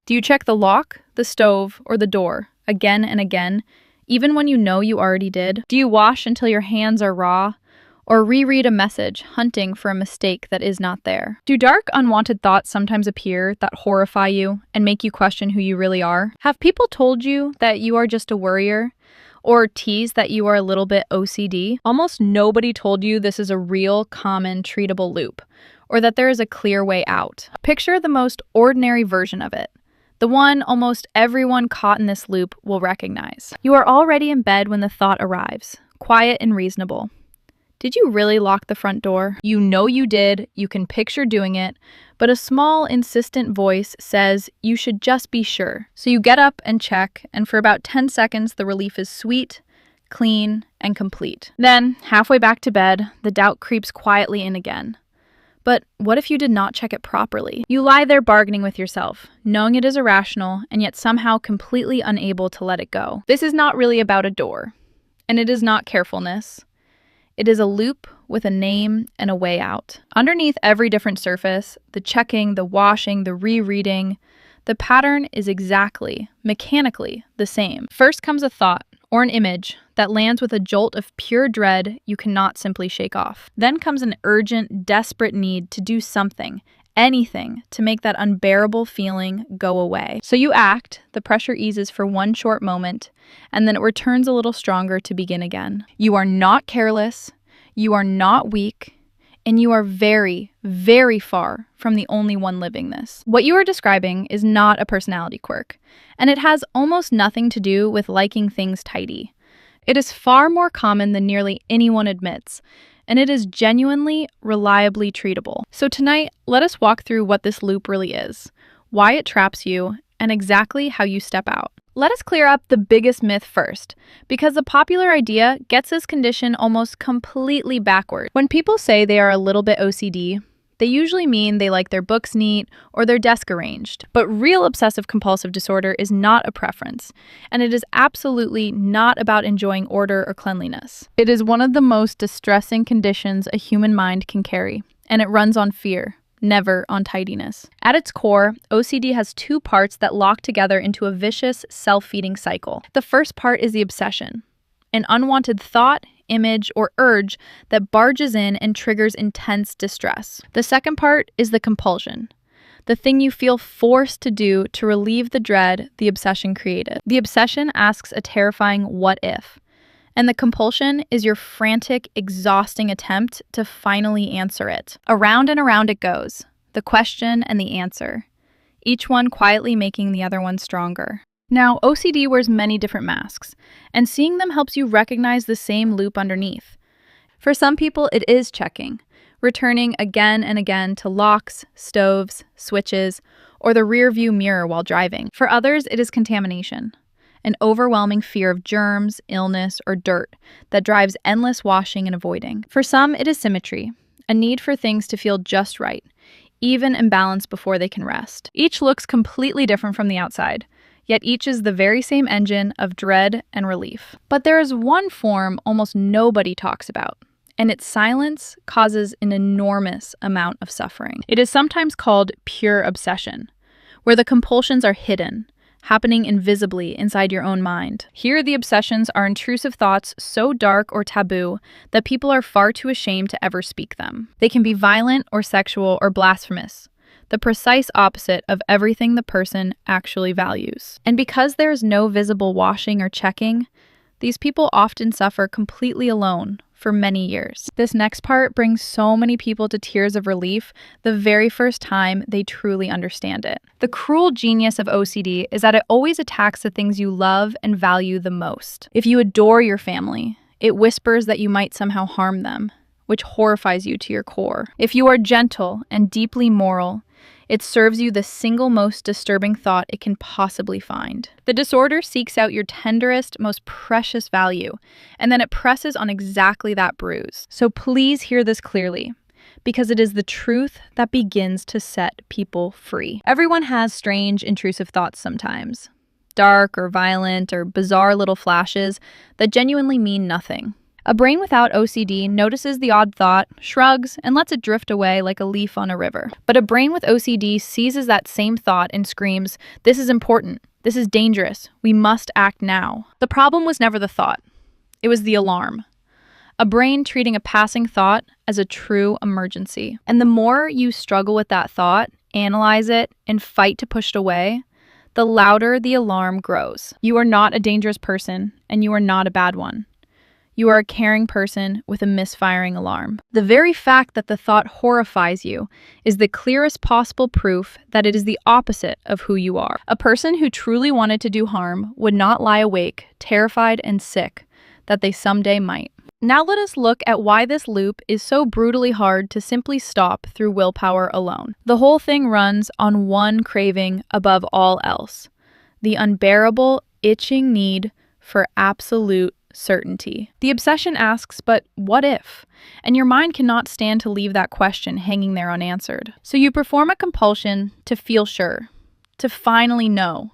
Do you check the lock, the stove, or the door again and again, even when you know you already did? Do you wash until your hands are raw, or reread a message hunting for a mistake that is not there? Do dark, unwanted thoughts sometimes appear that horrify you and make you question who you really are? Have people told you that you are just a worrier? Or tease that you are a little bit OCD? Almost nobody told you this is a real, common, treatable loop, or that there is a clear way out. Picture the most ordinary version of it, the one almost everyone caught in this loop will recognize. You are already in bed when the thought arrives, quiet and reasonable. Did you really lock the front door? You know you did, you can picture doing it, but a small, insistent voice says you should just be sure. So you get up and check, and for about 10 seconds, the relief is sweet, clean, and complete. Then, halfway back to bed, the doubt creeps quietly in again. But what if you did not check it properly? You lie there bargaining with yourself, knowing it is irrational, and yet somehow completely unable to let it go. This is not really about a door, and it is not carefulness. It is a loop with a name and a way out. Underneath every different surface, the checking, the washing, the rereading, the pattern is exactly, mechanically, the same. First comes a thought or an image that lands with a jolt of pure dread you cannot simply shake off. Then comes an urgent, desperate need to do something, anything, to make that unbearable feeling go away. So you act, the pressure eases for one short moment, and then it returns a little stronger to begin again. You are not careless, you are not weak, and you are very, very far from the only one living this. What you are describing is not a personality quirk, and it has almost nothing to do with liking things tidy. It is far more common than nearly anyone admits, and it is genuinely, reliably treatable. So tonight, let us walk through what this loop really is, why it traps you, and exactly how you step out. Let us clear up the biggest myth first, because the popular idea gets this condition almost completely backward. When people say they are a little bit OCD, they usually mean they like their books neat or their desk arranged. But real obsessive-compulsive disorder is not a preference, and it is absolutely not about enjoying order or cleanliness. It is one of the most distressing conditions a human mind can carry, and it runs on fear, never on tidiness. At its core, OCD has two parts that lock together into a vicious, self-feeding cycle. The first part is the obsession, an unwanted thought, image, or urge that barges in and triggers intense distress. The second part is the compulsion, the thing you feel forced to do to relieve the dread the obsession created. The obsession asks a terrifying what if, and the compulsion is your frantic, exhausting attempt to finally answer it. Around and around it goes, the question and the answer, each one quietly making the other one stronger. Now, OCD wears many different masks, and seeing them helps you recognize the same loop underneath. For some people, it is checking, returning again and again to locks, stoves, switches, or the rear view mirror while driving. For others, it is contamination, an overwhelming fear of germs, illness, or dirt that drives endless washing and avoiding. For some, it is symmetry, a need for things to feel just right, even and balanced before they can rest. Each looks completely different from the outside, yet each is the very same engine of dread and relief. But there is one form almost nobody talks about, and its silence causes an enormous amount of suffering. It is sometimes called pure obsession, where the compulsions are hidden, happening invisibly inside your own mind. Here, the obsessions are intrusive thoughts so dark or taboo that people are far too ashamed to ever speak them. They can be violent or sexual or blasphemous, the precise opposite of everything the person actually values. And because there is no visible washing or checking, these people often suffer completely alone for many years. This next part brings so many people to tears of relief the very first time they truly understand it. The cruel genius of OCD is that it always attacks the things you love and value the most. If you adore your family, it whispers that you might somehow harm them, which horrifies you to your core. If you are gentle and deeply moral, it serves you the single most disturbing thought it can possibly find. The disorder seeks out your tenderest, most precious value, and then it presses on exactly that bruise. So please hear this clearly, because it is the truth that begins to set people free. Everyone has strange, intrusive thoughts sometimes. Dark or violent or bizarre little flashes that genuinely mean nothing. A brain without OCD notices the odd thought, shrugs, and lets it drift away like a leaf on a river. But a brain with OCD seizes that same thought and screams, "This is important. This is dangerous. We must act now." The problem was never the thought. It was the alarm. A brain treating a passing thought as a true emergency. And the more you struggle with that thought, analyze it, and fight to push it away, the louder the alarm grows. You are not a dangerous person, and you are not a bad one. You are a caring person with a misfiring alarm. The very fact that the thought horrifies you is the clearest possible proof that it is the opposite of who you are. A person who truly wanted to do harm would not lie awake, terrified and sick that they someday might. Now let us look at why this loop is so brutally hard to simply stop through willpower alone. The whole thing runs on one craving above all else: the unbearable, itching need for absolute certainty. The obsession asks, but what if? And your mind cannot stand to leave that question hanging there unanswered. So you perform a compulsion to feel sure, to finally know,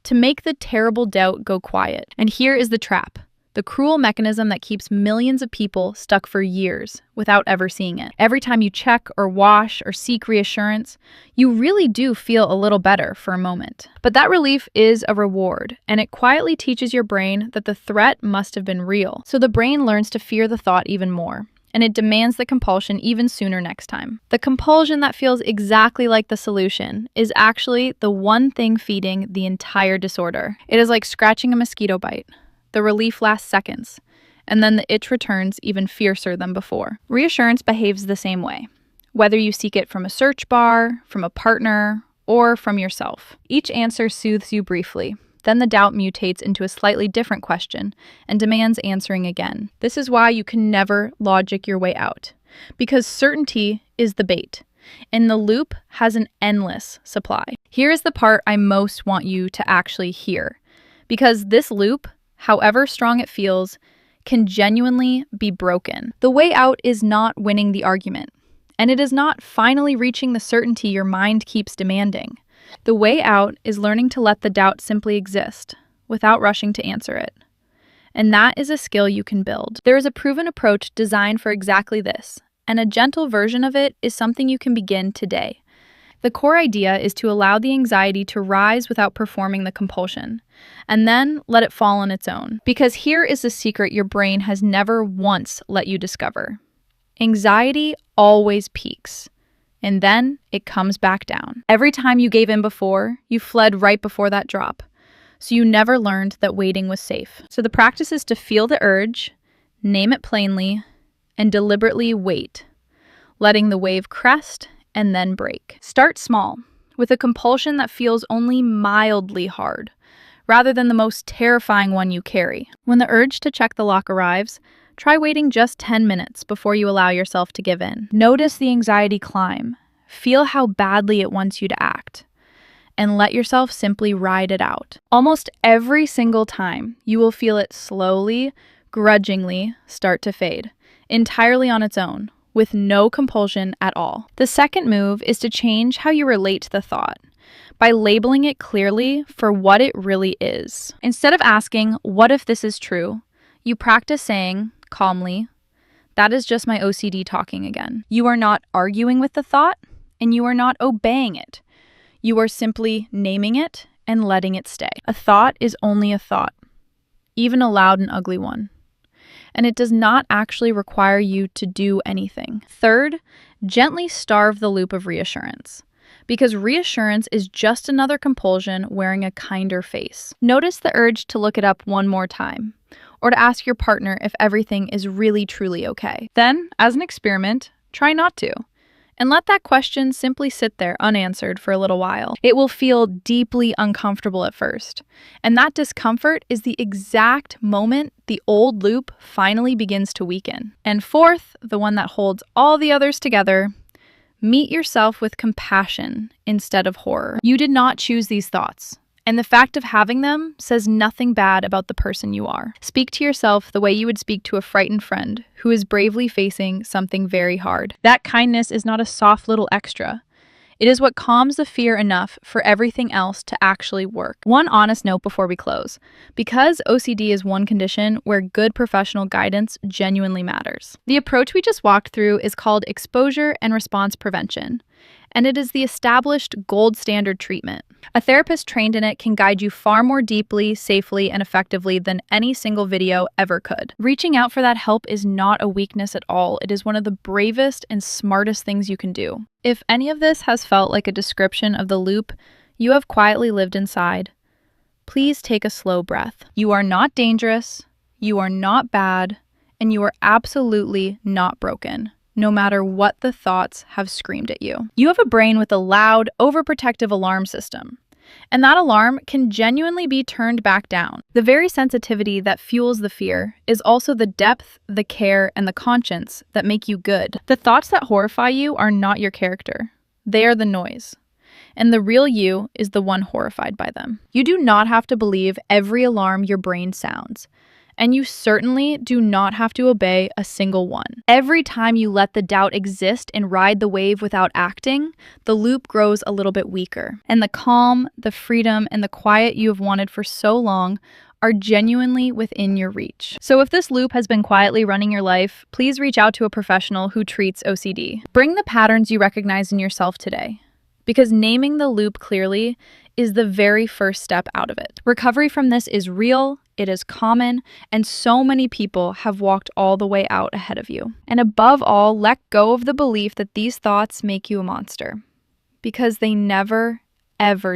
to make the terrible doubt go quiet. And here is the trap. The cruel mechanism that keeps millions of people stuck for years without ever seeing it. Every time you check or wash or seek reassurance, you really do feel a little better for a moment. But that relief is a reward, and it quietly teaches your brain that the threat must have been real. So the brain learns to fear the thought even more, and it demands the compulsion even sooner next time. The compulsion that feels exactly like the solution is actually the one thing feeding the entire disorder. It is like scratching a mosquito bite. The relief lasts seconds, and then the itch returns even fiercer than before. Reassurance behaves the same way, whether you seek it from a search bar, from a partner, or from yourself. Each answer soothes you briefly. Then the doubt mutates into a slightly different question and demands answering again. This is why you can never logic your way out, because certainty is the bait, and the loop has an endless supply. Here is the part I most want you to actually hear, because this loop, however strong it feels, can genuinely be broken. The way out is not winning the argument, and it is not finally reaching the certainty your mind keeps demanding. The way out is learning to let the doubt simply exist, without rushing to answer it. And that is a skill you can build. There is a proven approach designed for exactly this, and a gentle version of it is something you can begin today. The core idea is to allow the anxiety to rise without performing the compulsion, and then let it fall on its own. Because here is the secret your brain has never once let you discover. Anxiety always peaks, and then it comes back down. Every time you gave in before, you fled right before that drop. So you never learned that waiting was safe. So the practice is to feel the urge, name it plainly, and deliberately wait, letting the wave crest and then break. Start small, with a compulsion that feels only mildly hard, rather than the most terrifying one you carry. When the urge to check the lock arrives, try waiting just 10 minutes before you allow yourself to give in. Notice the anxiety climb. Feel how badly it wants you to act, and let yourself simply ride it out. Almost every single time, you will feel it slowly, grudgingly start to fade, entirely on its own, with no compulsion at all. The second move is to change how you relate to the thought by labeling it clearly for what it really is. Instead of asking, "What if this is true?" you practice saying, calmly, "That is just my OCD talking again." You are not arguing with the thought, and you are not obeying it. You are simply naming it and letting it stay. A thought is only a thought, even a loud and ugly one, and it does not actually require you to do anything. Third, gently starve the loop of reassurance, because reassurance is just another compulsion wearing a kinder face. Notice the urge to look it up one more time, or to ask your partner if everything is really truly okay. Then, as an experiment, try not to, and let that question simply sit there unanswered for a little while. It will feel deeply uncomfortable at first, and that discomfort is the exact moment the old loop finally begins to weaken. And fourth, the one that holds all the others together, meet yourself with compassion instead of horror. You did not choose these thoughts, and the fact of having them says nothing bad about the person you are. Speak to yourself the way you would speak to a frightened friend who is bravely facing something very hard. That kindness is not a soft little extra. It is what calms the fear enough for everything else to actually work. One honest note before we close. Because OCD is one condition where good professional guidance genuinely matters. The approach we just walked through is called exposure and response prevention, and it is the established gold standard treatment. A therapist trained in it can guide you far more deeply, safely, and effectively than any single video ever could. Reaching out for that help is not a weakness at all. It is one of the bravest and smartest things you can do. If any of this has felt like a description of the loop you have quietly lived inside, please take a slow breath. You are not dangerous, you are not bad, and you are absolutely not broken, no matter what the thoughts have screamed at you. You have a brain with a loud, overprotective alarm system, and that alarm can genuinely be turned back down. The very sensitivity that fuels the fear is also the depth, the care, and the conscience that make you good. The thoughts that horrify you are not your character. They are the noise. And the real you is the one horrified by them. You do not have to believe every alarm your brain sounds. And you certainly do not have to obey a single one. Every time you let the doubt exist and ride the wave without acting, the loop grows a little bit weaker. And the calm, the freedom, and the quiet you have wanted for so long are genuinely within your reach. So if this loop has been quietly running your life, please reach out to a professional who treats OCD. Bring the patterns you recognize in yourself today, because naming the loop clearly is the very first step out of it. Recovery from this is real, it is common, and so many people have walked all the way out ahead of you. And above all, let go of the belief that these thoughts make you a monster, because they never, ever